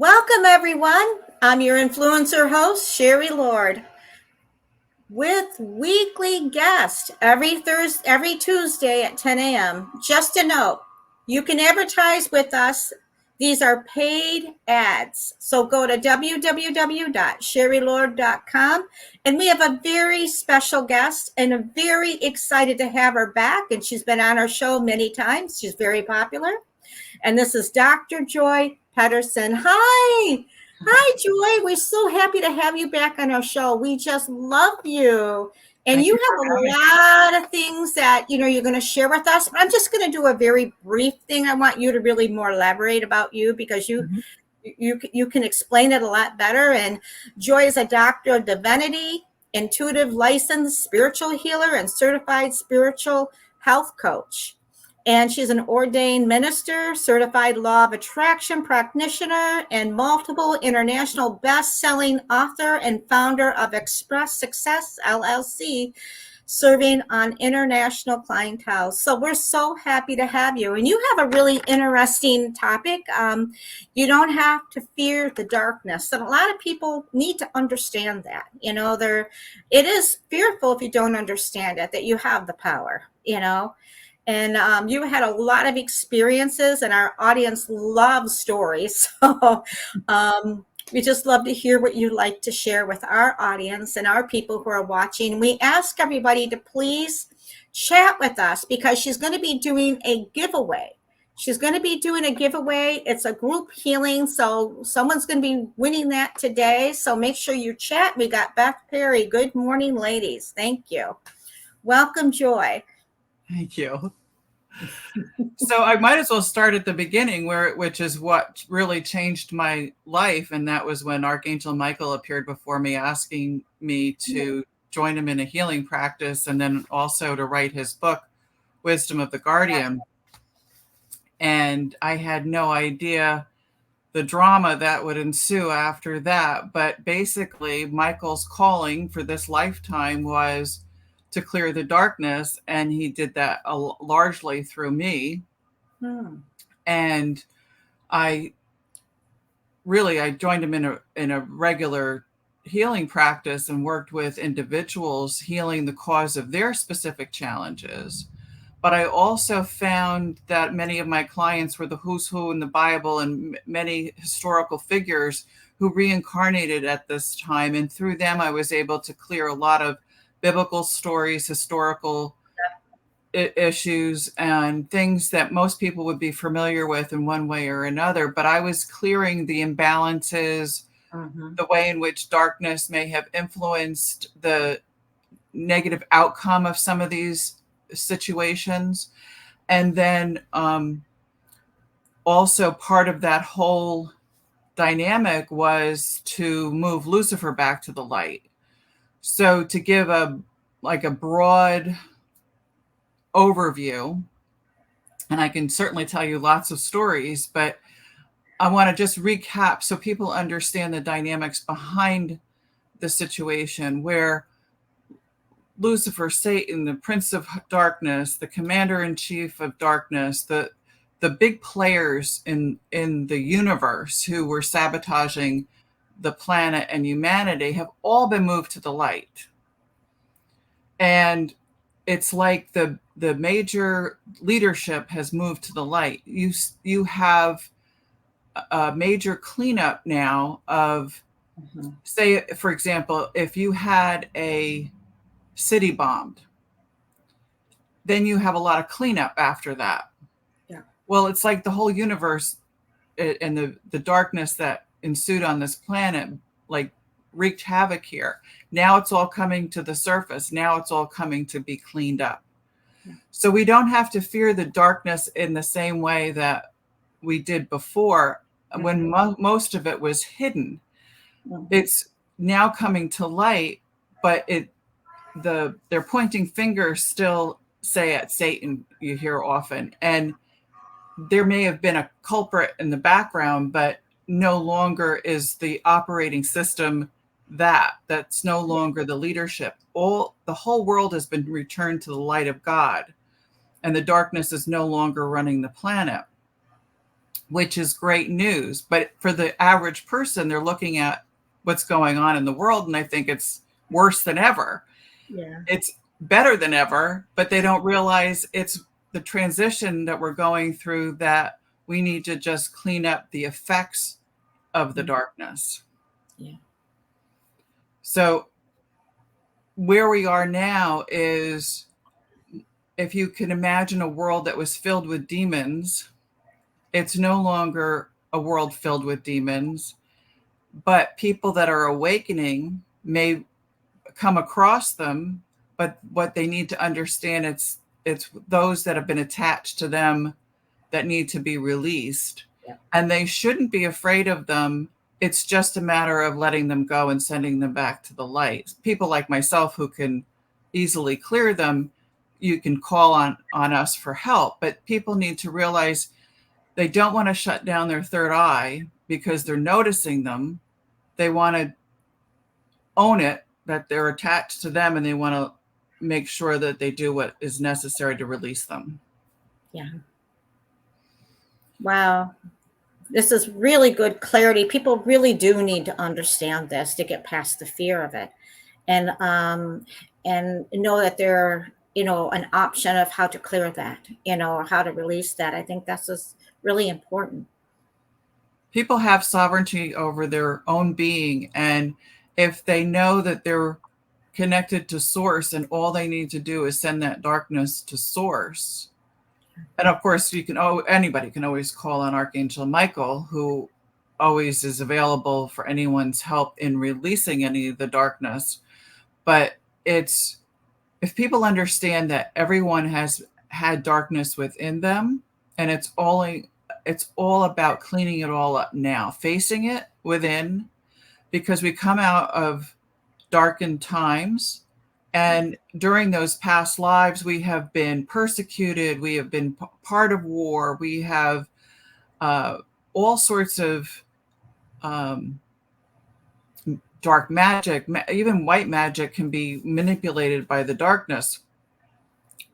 Welcome, everyone. I'm your influencer host, Sherry Lord, with weekly guests every Tuesday at 10 a.m. Just a note, you can advertise with us. These are paid ads. So go to www.sherrylord.com. And we have a very special guest, and I'm very excited to have her back. And she's been on our show many times. She's very popular. And this is Dr. Joy Pedersen. Hi. Hi, Joy. We're so happy to have you back on our show. We just love you. And Thank you you have for a having me. lot of things that, you're going to share with us. I'm just going to do a very brief thing. I want you to really more elaborate about you because you can explain it a lot better. And Joy is a doctor of divinity, intuitive licensed spiritual healer, and certified spiritual health coach. And she's an ordained minister, certified law of attraction practitioner, and multiple international best-selling author and founder of Express Success LLC, serving on international clientele. So we're so happy to have you. And you have a really interesting topic. You don't have to fear the darkness. And a lot of people need to understand that. It is fearful if you don't understand it, that you have the power, And you had a lot of experiences, and our audience loves stories. So we just love to hear what you'd like to share with our audience and our people who are watching. We ask everybody to please chat with us because she's going to be doing a giveaway. It's a group healing, so someone's going to be winning that today. So make sure you chat. We got Beth Perry. Good morning, ladies. Thank you. Welcome, Joy. Thank you. So I might as well start at the beginning, which is what really changed my life. And that was when Archangel Michael appeared before me, asking me to join him in a healing practice, and then also to write his book, Wisdom of the Guardian. And I had no idea the drama that would ensue after that. But basically, Michael's calling for this lifetime was to clear the darkness, and he did that largely through me. And I joined him in a regular healing practice and worked with individuals healing the cause of their specific challenges. But I also found that many of my clients were the who's who in the Bible and many historical figures who reincarnated at this time. And through them, I was able to clear a lot of biblical stories, historical issues, and things that most people would be familiar with in one way or another. But I was clearing the imbalances, the way in which darkness may have influenced the negative outcome of some of these situations. And then also part of that whole dynamic was to move Lucifer back to the light. So to give a broad overview, and I can certainly tell you lots of stories, but I want to just recap so people understand the dynamics behind the situation where Lucifer, Satan, the Prince of Darkness, the Commander-in-Chief of Darkness, the big players in the universe who were sabotaging the planet and humanity have all been moved to the light. And it's like the major leadership has moved to the light. You have a major cleanup now of, say, for example, if you had a city bombed, then you have a lot of cleanup after that. Yeah. Well, it's like the whole universe and the darkness that ensued on this planet, like, wreaked havoc here. Now it's all coming to the surface. Now it's all coming to be cleaned up. Yeah. So we don't have to fear the darkness in the same way that we did before, when most of it was hidden. It's now coming to light, but they're pointing fingers still, say, at Satan, you hear often. And there may have been a culprit in the background, but no longer is the operating system that's no longer the leadership. The whole world has been returned to the light of God, and the darkness is no longer running the planet. which is great news. But for the average person, they're looking at what's going on in the world, and I think it's worse than ever. Yeah. It's better than ever, but they don't realize it's the transition that we're going through, that we need to just clean up the effects of the darkness. Yeah. So where we are now is, if you can imagine a world that was filled with demons, it's no longer a world filled with demons, but people that are awakening may come across them. But what they need to understand, it's those that have been attached to them that need to be released. Yeah. And they shouldn't be afraid of them. It's just a matter of letting them go and sending them back to the light. People like myself who can easily clear them, you can call on us for help. But people need to realize they don't want to shut down their third eye because they're noticing them. They want to own it, that they're attached to them, and they want to make sure that they do what is necessary to release them. Yeah. Wow. This is really good clarity. People really do need to understand this to get past the fear of it, and know that they're, an option of how to clear that, or how to release that. I think that's just really important. People have sovereignty over their own being, and if they know that they're connected to source and all they need to do is send that darkness to source. And of course, anybody can always call on Archangel Michael, who always is available for anyone's help in releasing any of the darkness. But if people understand that everyone has had darkness within them, and it's all about cleaning it all up now, facing it within, because we come out of darkened times. And during those past lives, we have been persecuted. We have been part of war. We have all sorts of dark magic. Even white magic can be manipulated by the darkness.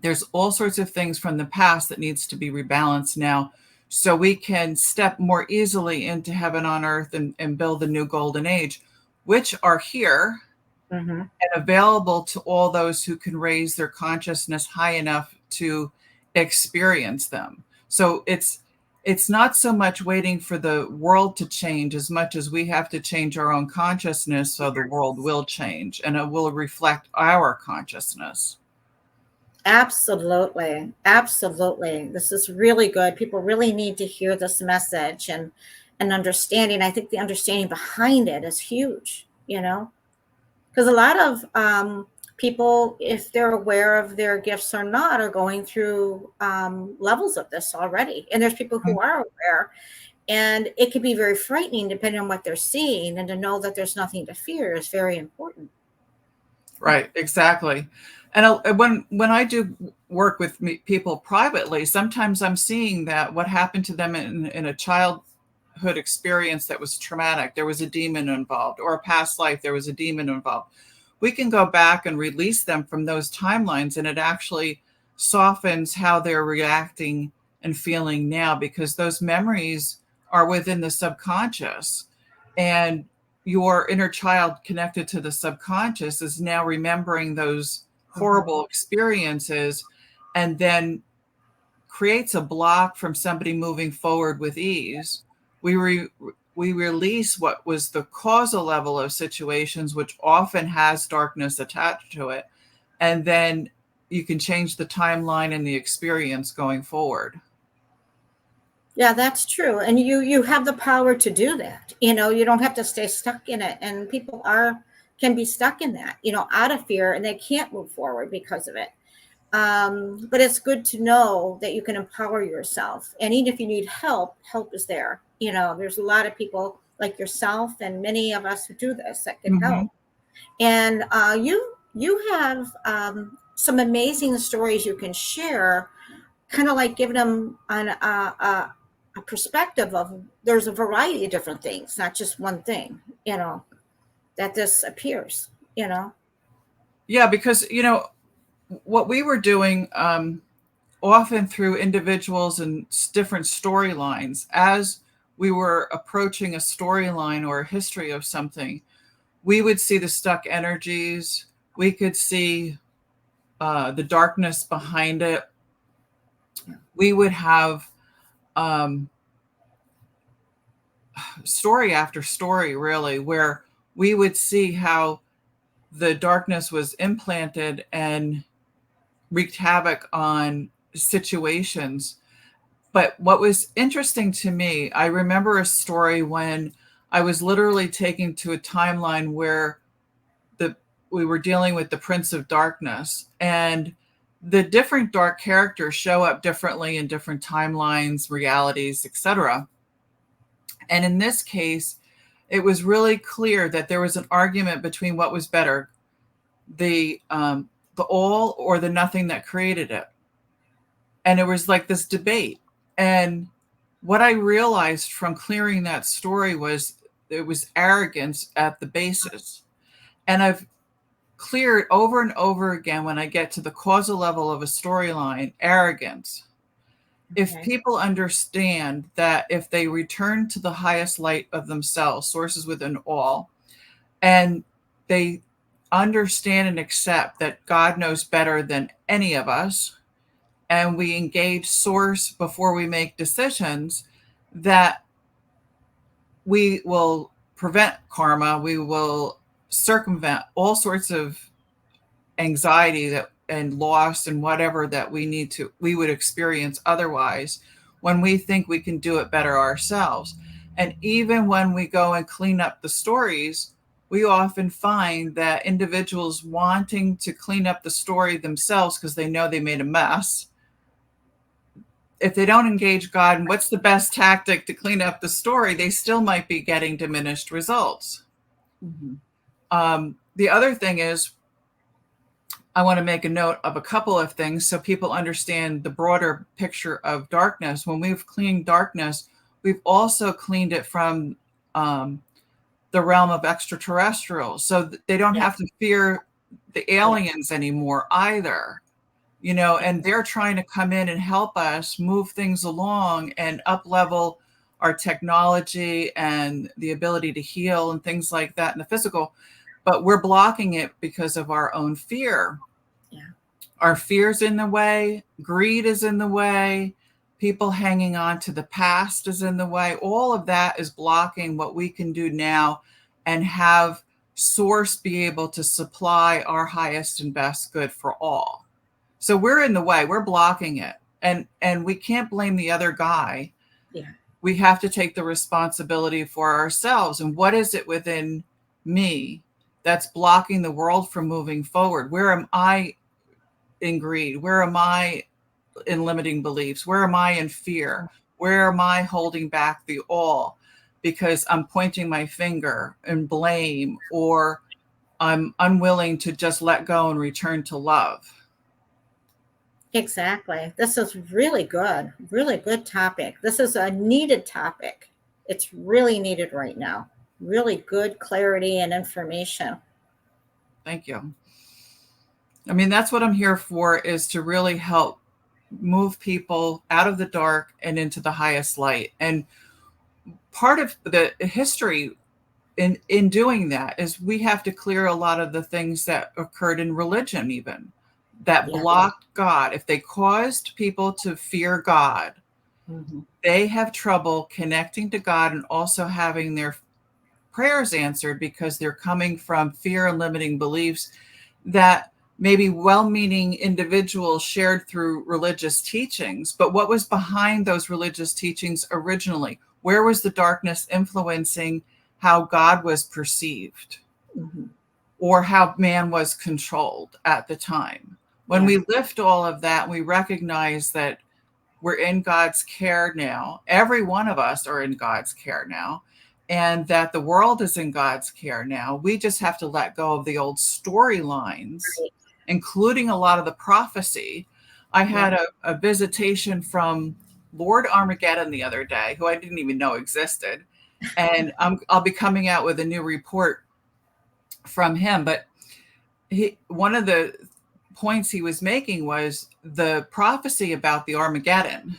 There's all sorts of things from the past that needs to be rebalanced now, so we can step more easily into heaven on earth and build the new golden age, which are here. Mm-hmm. And available to all those who can raise their consciousness high enough to experience them. So it's not so much waiting for the world to change as much as we have to change our own consciousness, so the world will change and it will reflect our consciousness. Absolutely. Absolutely. This is really good. People really need to hear this message and understanding. I think the understanding behind it is huge, because a lot of people, if they're aware of their gifts or not, are going through levels of this already. And there's people who are aware, and it can be very frightening depending on what they're seeing, and to know that there's nothing to fear is very important. Right, exactly. And when I do work with people privately, sometimes I'm seeing that what happened to them in a childhood experience that was traumatic, there was a demon involved, or a past life, there was a demon involved. We can go back and release them from those timelines, and it actually softens how they're reacting and feeling now, because those memories are within the subconscious. And your inner child connected to the subconscious is now remembering those horrible experiences, and then creates a block from somebody moving forward with ease. We release what was the causal level of situations, which often has darkness attached to it, and then you can change the timeline and the experience going forward. Yeah, that's true. And you have the power to do that. You don't have to stay stuck in it. And people can be stuck in that, out of fear, and they can't move forward because of it. But it's good to know that you can empower yourself. And even if you need help is there. There's a lot of people like yourself and many of us who do this that can help. And you have some amazing stories you can share, kind of like giving them a perspective of there's a variety of different things, not just one thing, that this appears. Yeah, because what we were doing often through individuals and different storylines. As we were approaching a storyline or a history of something, we would see the stuck energies. We could see the darkness behind it. We would have story after story, really, where we would see how the darkness was implanted and wreaked havoc on situations. But what was interesting to me, I remember a story when I was literally taken to a timeline where we were dealing with the Prince of Darkness, and the different dark characters show up differently in different timelines, realities, etc. And in this case, it was really clear that there was an argument between what was better, the all or the nothing that created it. And it was like this debate. And what I realized from clearing that story was it was arrogance at the basis. And I've cleared over and over again when I get to the causal level of a storyline, arrogance. If people understand that if they return to the highest light of themselves, sources within all, and they understand and accept that God knows better than any of us, and we engage source before we make decisions, that we will prevent karma, we will circumvent all sorts of anxiety that and loss and whatever that we would experience otherwise when we think we can do it better ourselves. And even when we go and clean up the stories, we often find that individuals wanting to clean up the story themselves because they know they made a mess, if they don't engage God and what's the best tactic to clean up the story, they still might be getting diminished results. The other thing is, I want to make a note of a couple of things so people understand the broader picture of darkness. When we've cleaned darkness, we've also cleaned it from the realm of extraterrestrials. So they don't have to fear the aliens anymore either, you know, and they're trying to come in and help us move things along and up level our technology and the ability to heal and things like that in the physical. But we're blocking it because of our own fear. Our fear's in the way, greed is in the way, people hanging on to the past is in the way. All of that is blocking what we can do now and have source be able to supply our highest and best good for all. So we're in the way, we're blocking it. And we can't blame the other guy. We have to take the responsibility for ourselves. And what is it within me that's blocking the world from moving forward? Where am I in greed? Where am I in limiting beliefs? Where am I in fear? Where am I holding back the all because I'm pointing my finger and blame, or I'm unwilling to just let go and return to love? Exactly. This is really good topic. This is a needed topic. It's really needed right now. Really good clarity and information. Thank you. I mean, that's what I'm here for, is to really help move people out of the dark and into the highest light. And part of the history in doing that is we have to clear a lot of the things that occurred in religion, even that blocked God. If they caused people to fear God, they have trouble connecting to God and also having their prayers answered because they're coming from fear and limiting beliefs that maybe well-meaning individuals shared through religious teachings. But what was behind those religious teachings originally? Where was the darkness influencing how God was perceived or how man was controlled at the time? When we lift all of that, we recognize that we're in God's care now. Every one of us are in God's care now, and that the world is in God's care now. We just have to let go of the old storylines, including a lot of the prophecy. I had a visitation from Lord Armageddon the other day, who I didn't even know existed. And I'll be coming out with a new report from him. But one of the points he was making was the prophecy about the Armageddon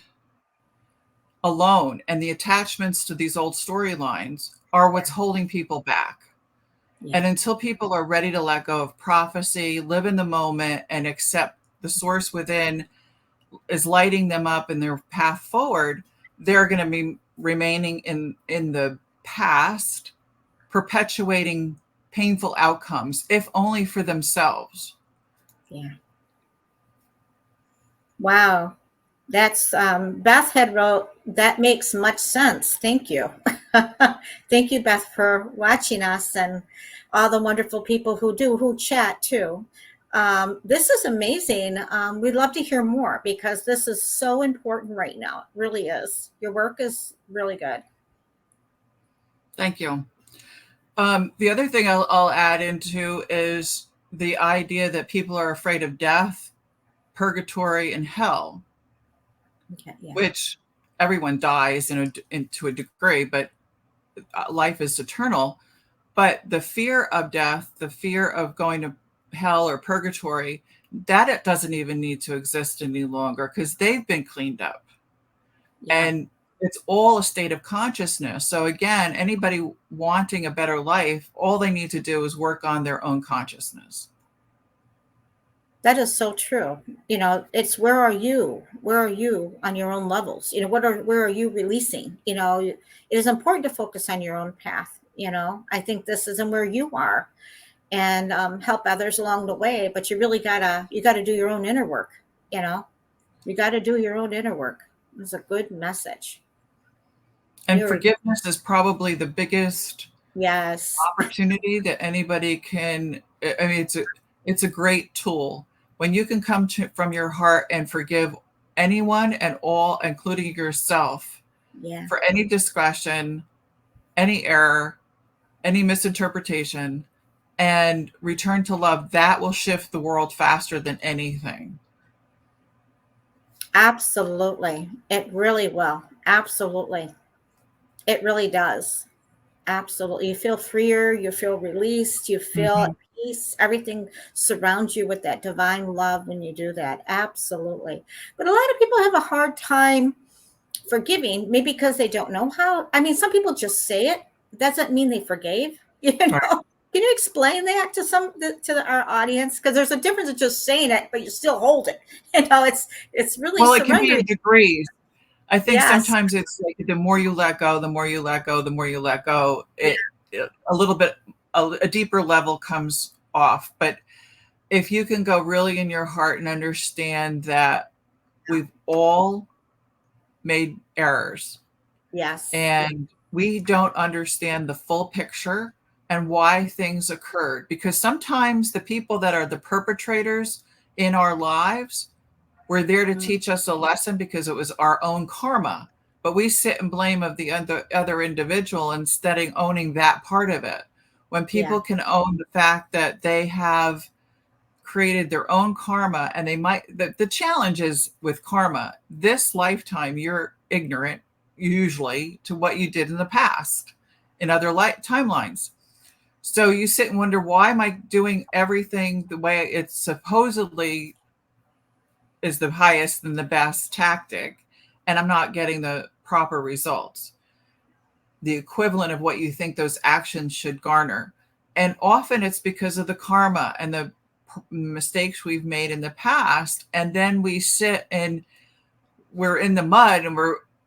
alone and the attachments to these old storylines are what's holding people back. Yeah. And until people are ready to let go of prophecy, live in the moment, and accept the source within is lighting them up in their path forward, they're going to be remaining in the past, perpetuating painful outcomes, if only for themselves. Yeah. Wow. That's Beth had wrote, that makes much sense. Thank you. Thank you, Beth, for watching us, and all the wonderful people who chat too. This is amazing. We'd love to hear more because this is so important right now. It really is. Your work is really good. Thank you. The other thing I'll add into is the idea that people are afraid of death, purgatory, and hell, Okay. Yeah. which everyone dies to a degree, but life is eternal. But the fear of death, the fear of going to hell or purgatory, that it doesn't even need to exist any longer because they've been cleaned up. Yeah. And it's all a state of consciousness. So again, anybody wanting a better life, all they need to do is work on their own consciousness. That is so true. It's where are you? Where are you on your own levels? Where are you releasing? It is important to focus on your own path. I think this isn't where you are, and help others along the way. But you gotta do your own inner work. You got to do your own inner work. It's a good message. And You're forgiveness is probably the biggest Yes, opportunity that anybody can. I mean, it's a great tool when you can come from your heart and forgive anyone and all, including yourself, yeah. for any discretion, any error, any misinterpretation, and return to love. That will shift the world faster than anything. Absolutely. It really will. Absolutely. It really does. Absolutely. You feel freer, you feel released, you feel at Mhm. peace. Everything surrounds you with that divine love when you do that. Absolutely. But a lot of people have a hard time forgiving, maybe because they don't know how. I mean, some people just say it. It doesn't mean they forgave. Right. Can you explain that to our audience? Because there's a difference in just saying it, but you still hold it. It's really Well, it can be surrendering. in degrees. I think Yes. sometimes it's like the more you let go, the more you let go, the more you let go, Yeah. it a little bit, a deeper level comes off. But if you can go really in your heart and understand that we've all made errors Yes. and we don't understand the full picture and why things occurred, because sometimes the people that are the perpetrators in our lives were there to Mm, teach us a lesson because it was our own karma. But we sit and blame of the other individual instead of owning that part of it. When yeah. people can own the fact that they have created their own karma, and they might, the challenge is with karma, this lifetime, you're ignorant usually to what you did in the past in other timelines. So you sit and wonder, why am I doing everything the way it's supposedly is the highest and the best tactic, and I'm not getting the proper results, the equivalent of what you think those actions should garner. And often it's because of the karma and the mistakes we've made in the past. And then we sit and we're in the mud,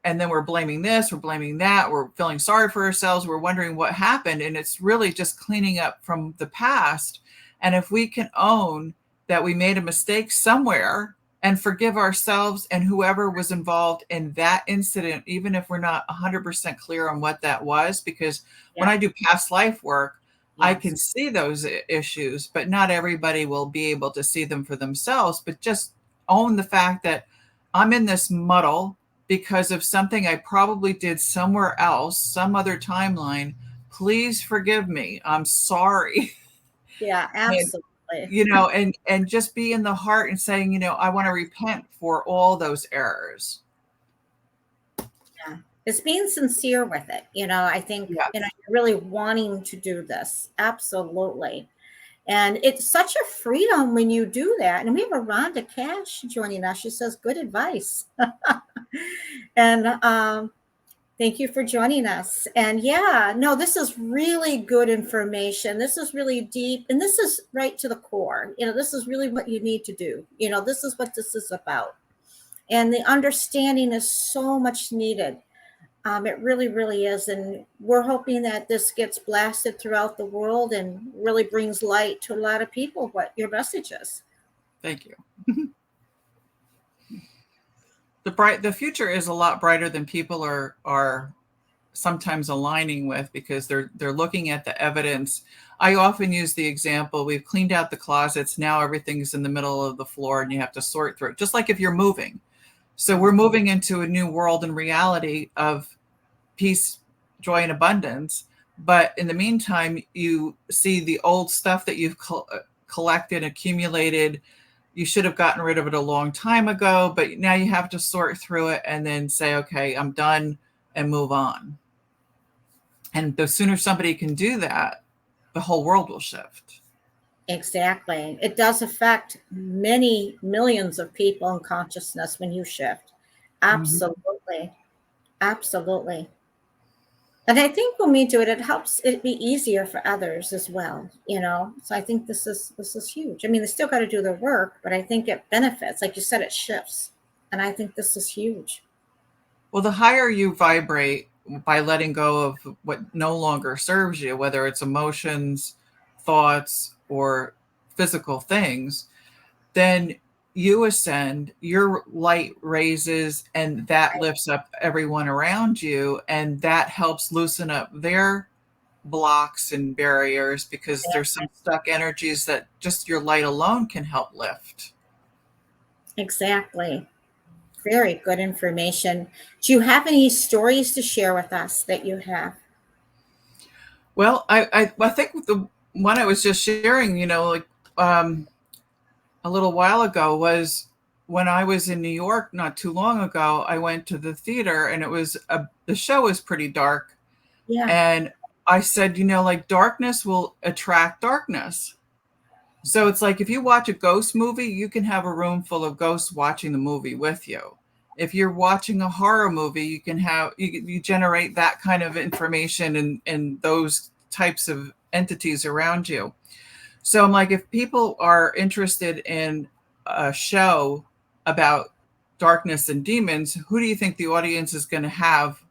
and then we're blaming this, we're blaming that, we're feeling sorry for ourselves, we're wondering what happened. And it's really just cleaning up from the past. And if we can own that we made a mistake somewhere and forgive ourselves and whoever was involved in that incident, even if we're not 100% clear on what that was, because when Yeah. I do past life work, I Yes. can see those issues, but not everybody will be able to see them for themselves. But just own the fact that I'm in this muddle because of something I probably did somewhere else, some other timeline. Please forgive me. I'm sorry. Yeah. And Absolutely. and just be in the heart and saying, I want to repent for all those errors. Yeah. It's being sincere with it. I think, Yes. you're really wanting to do this. Absolutely. And it's such a freedom when you do that. And we have a Rhonda Cash joining us. She says, good advice. And thank you for joining us. And yeah, no, this is really good information. This is really deep. And this is right to the core. This is really what you need to do. This is what this is about. And the understanding is so much needed. It really, really is. And we're hoping that this gets blasted throughout the world and really brings light to a lot of people what your message is. Thank you. The future is a lot brighter than people are sometimes aligning with, because they're looking at the evidence. I often use the example, we've cleaned out the closets, now everything's in the middle of the floor and you have to sort through it, just like if you're moving. So we're moving into a new world and reality of peace, joy, and abundance. But in the meantime, you see the old stuff that you've collected, accumulated. You should have gotten rid of it a long time ago, but now you have to sort through it and then say, okay, I'm done, and move on. And the sooner somebody can do that, the whole world will shift. Exactly. It does affect many millions of people in consciousness when you shift. Absolutely. Mm-hmm. Absolutely. And I think when we do it, it helps it be easier for others as well, So I think this is huge. I mean, they still got to do their work, but I think it benefits. Like you said, it shifts. And I think this is huge. Well, the higher you vibrate by letting go of what no longer serves you, whether it's emotions, thoughts, or physical things, then you ascend, your light raises, and that lifts up everyone around you. And that helps loosen up their blocks and barriers, because there's some stuck energies that just your light alone can help lift. Exactly. Very good information. Do you have any stories to share with us that you have? Well, I think the one I was just sharing, a little while ago, was when I was in New York not too long ago. I went to the theater, and the show was pretty dark. Yeah. And I said, darkness will attract darkness. So it's like, if you watch a ghost movie, you can have a room full of ghosts watching the movie with you. If you're watching a horror movie, you generate that kind of information and those types of entities around you. So I'm like, if people are interested in a show about darkness and demons, who do you think the audience is going to have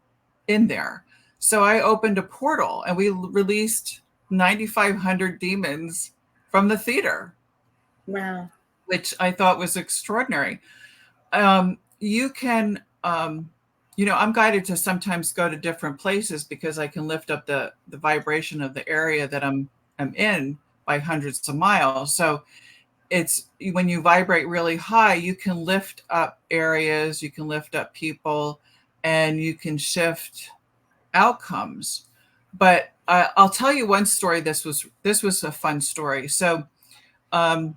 in there? So I opened a portal and we released 9,500 demons from the theater. Wow. Which I thought was extraordinary. You can, I'm guided to sometimes go to different places because I can lift up the vibration of the area that I'm in by hundreds of miles. So it's when you vibrate really high, you can lift up areas, you can lift up people, and you can shift outcomes. But I'll tell you one story. This was a fun story. So to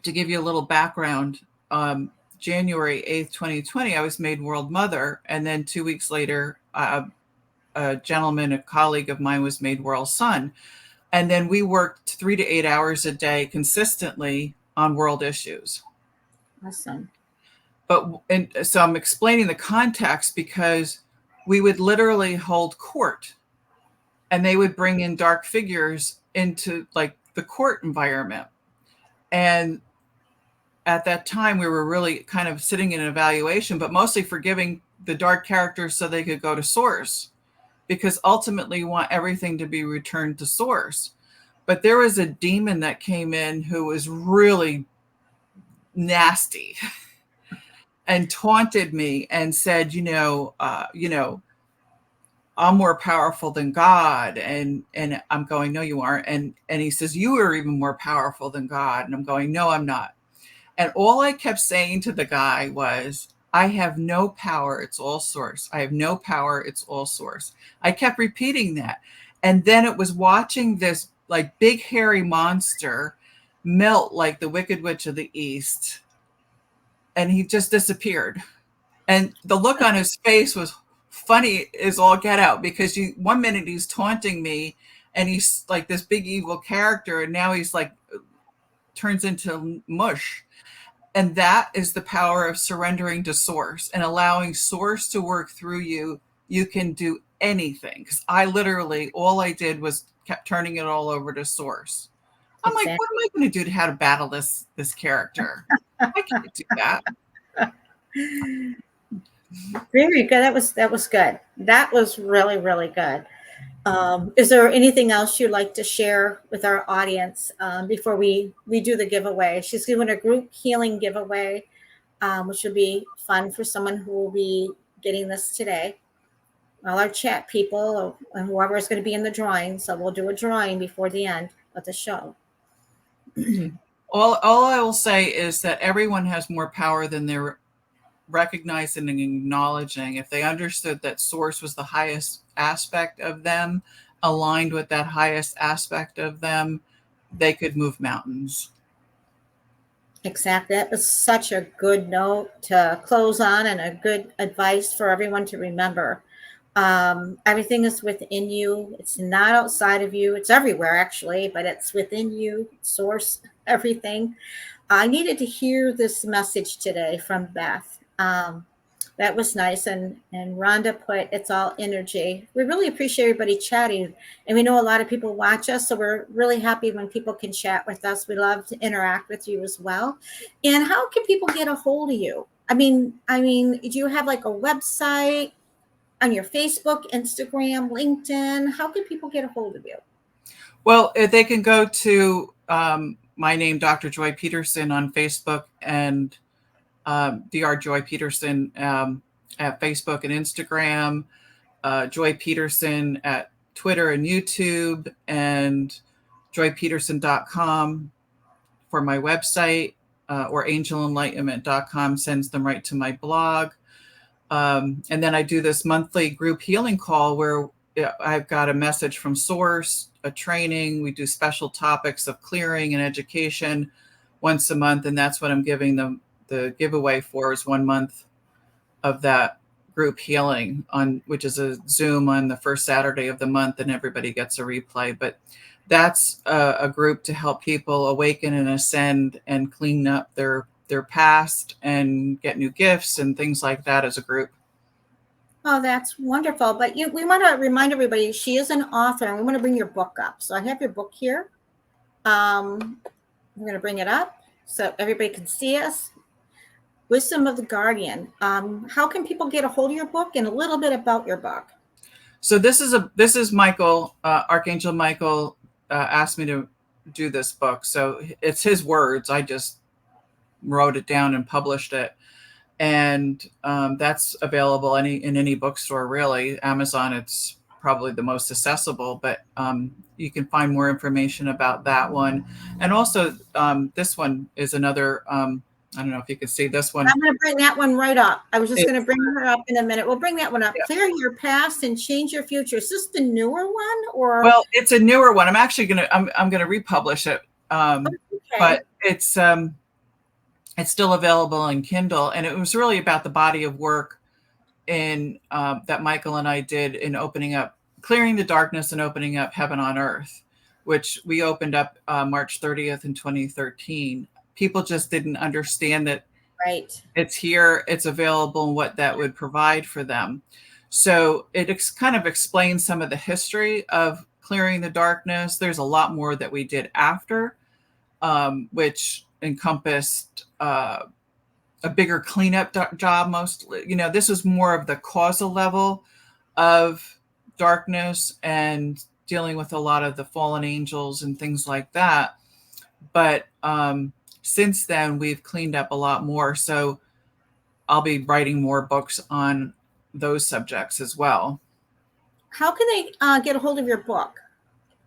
give you a little background, January 8th, 2020, I was made world mother. And then 2 weeks later, a gentleman, a colleague of mine, was made world son. And then we worked 3 to 8 hours a day consistently on world issues. Awesome. And so I'm explaining the context, because we would literally hold court, and they would bring in dark figures into like the court environment. And at that time, we were really kind of sitting in an evaluation, but mostly forgiving the dark characters so they could go to source, because ultimately you want everything to be returned to source. But there was a demon that came in who was really nasty and taunted me and said, I'm more powerful than God. And I'm going, no, you aren't. And he says, you are even more powerful than God. And I'm going, no, I'm not. And all I kept saying to the guy was, I have no power, it's all source. I have no power, it's all source. I kept repeating that. And then it was watching this like big hairy monster melt like the Wicked Witch of the East. And he just disappeared. And the look on his face was funny as all get out, because 1 minute he's taunting me, and he's like this big evil character, and now he's like turns into mush. And that is the power of surrendering to source and allowing source to work through you. You can do anything. Because I literally, all I did was kept turning it all over to source. I'm like, Exactly. what am I going to do to how to battle this character? I can't do that. Very good. That was good. That was really, really good. Is there anything else you'd like to share with our audience before we do the giveaway? She's doing a group healing giveaway, which will be fun for someone who will be getting this today. All our chat people and whoever is going to be in the drawing. So we'll do a drawing before the end of the show. All I will say is that everyone has more power than they're recognizing and acknowledging. If they understood that source was the highest aspect of them, aligned with that highest aspect of them, they could move mountains. Exactly. That was such a good note to close on and a good advice for everyone to remember. Everything is within you. It's not outside of you. It's everywhere, actually, but it's within you. Source, everything. I needed to hear this message today from Beth. That was nice. And Rhonda put, it's all energy. We really appreciate everybody chatting. And we know a lot of people watch us, so we're really happy when people can chat with us. We love to interact with you as well. And how can people get a hold of you? I mean, do you have like a website on your Facebook, Instagram, LinkedIn? How can people get a hold of you? Well, they can go to my name, Dr. Joy Peterson, on Facebook, and Dr. Joy Peterson at Facebook and Instagram, Joy Peterson at Twitter and YouTube, and joypeterson.com for my website, or angelenlightenment.com sends them right to my blog. And then I do this monthly group healing call where I've got a message from source, a training. We do special topics of clearing and education once a month. And that's what I'm giving them the giveaway for, is 1 month of that group healing, on which is a Zoom on the first Saturday of the month, and everybody gets a replay. But that's a group to help people awaken and ascend and clean up their past and get new gifts and things like that as a group. Oh, that's wonderful. But we want to remind everybody, she is an author, and we want to bring your book up. So I have your book here. We're going to bring it up so everybody can see us. Wisdom of the Guardian. How can people get a hold of your book, and a little bit about your book? So this is Michael, Archangel Michael asked me to do this book. So it's his words. I just wrote it down and published it. And that's available in any bookstore, really. Amazon, it's probably the most accessible, but you can find more information about that one. And also this one is another, I don't know if you can see this one. I'm going to bring that one right up. I was just going to bring her up in a minute. We'll bring that one up. Yeah. Clear your past and change your future. Is this the newer one, or? Well, it's a newer one. I'm actually I'm going to republish it. Okay. But it's still available in Kindle, and it was really about the body of work in that Michael and I did in opening up, clearing the darkness and opening up heaven on earth, which we opened up March 30th in 2013. People just didn't understand that it's here, it's available, and what that would provide for them. So it kind of explains some of the history of clearing the darkness. There's a lot more that we did after, which encompassed a bigger cleanup job. Mostly, this was more of the causal level of darkness and dealing with a lot of the fallen angels and things like that. But since then, we've cleaned up a lot more. So I'll be writing more books on those subjects as well. How can they get a hold of your book?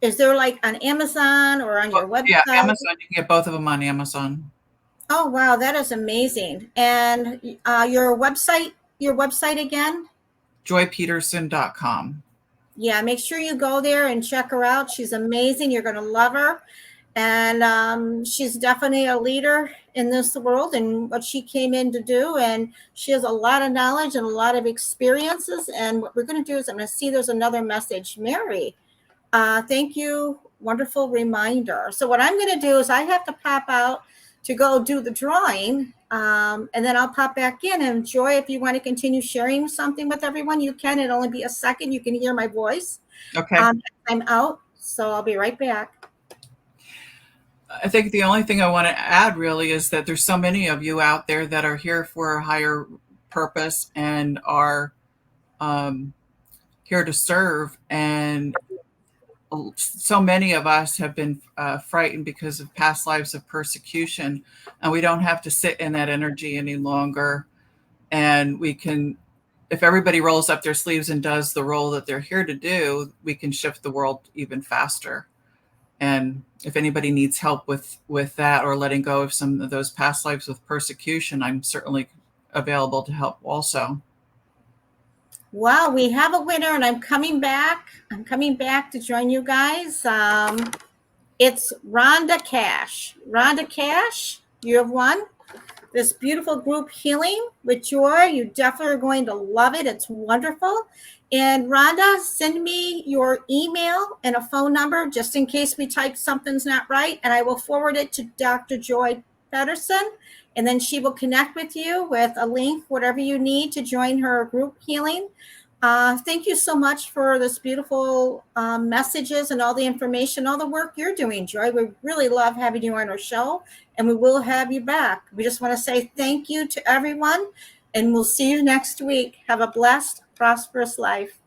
Is there like on Amazon or on your website? Yeah, Amazon. You can get both of them on Amazon. Oh, wow. That is amazing. And your website again? joypeterson.com. Yeah, make sure you go there and check her out. She's amazing. You're going to love her. And she's definitely a leader in this world and what she came in to do. And she has a lot of knowledge and a lot of experiences. And what we're going to do is I'm going to see there's another message. Mary, Thank you. Wonderful reminder. So what I'm going to do is I have to pop out to go do the drawing, and then I'll pop back in. And Joy, if you want to continue sharing something with everyone, you can. It'll only be a second. You can hear my voice. Okay. I'm out, so I'll be right back. I think the only thing I want to add really is that there's so many of you out there that are here for a higher purpose and are here to serve. And so many of us have been frightened because of past lives of persecution, and we don't have to sit in that energy any longer. And we can, if everybody rolls up their sleeves and does the role that they're here to do, we can shift the world even faster. And if anybody needs help with that, or letting go of some of those past lives with persecution, I'm certainly available to help also. Wow, we have a winner, and I'm coming back. I'm coming back to join you guys. It's Rhonda Cash. Rhonda Cash, you have won this beautiful group healing with Joy. You definitely are going to love it. It's wonderful. And Rhonda, send me your email and a phone number just in case we type something's not right, and I will forward it to Dr. Joy Pedersen, and then she will connect with you with a link, whatever you need to join her group healing. Thank you so much for this beautiful messages and all the information, all the work you're doing, Joy. We really love having you on our show, and we will have you back. We just want to say thank you to everyone, and we'll see you next week. Have a blessed, prosperous life.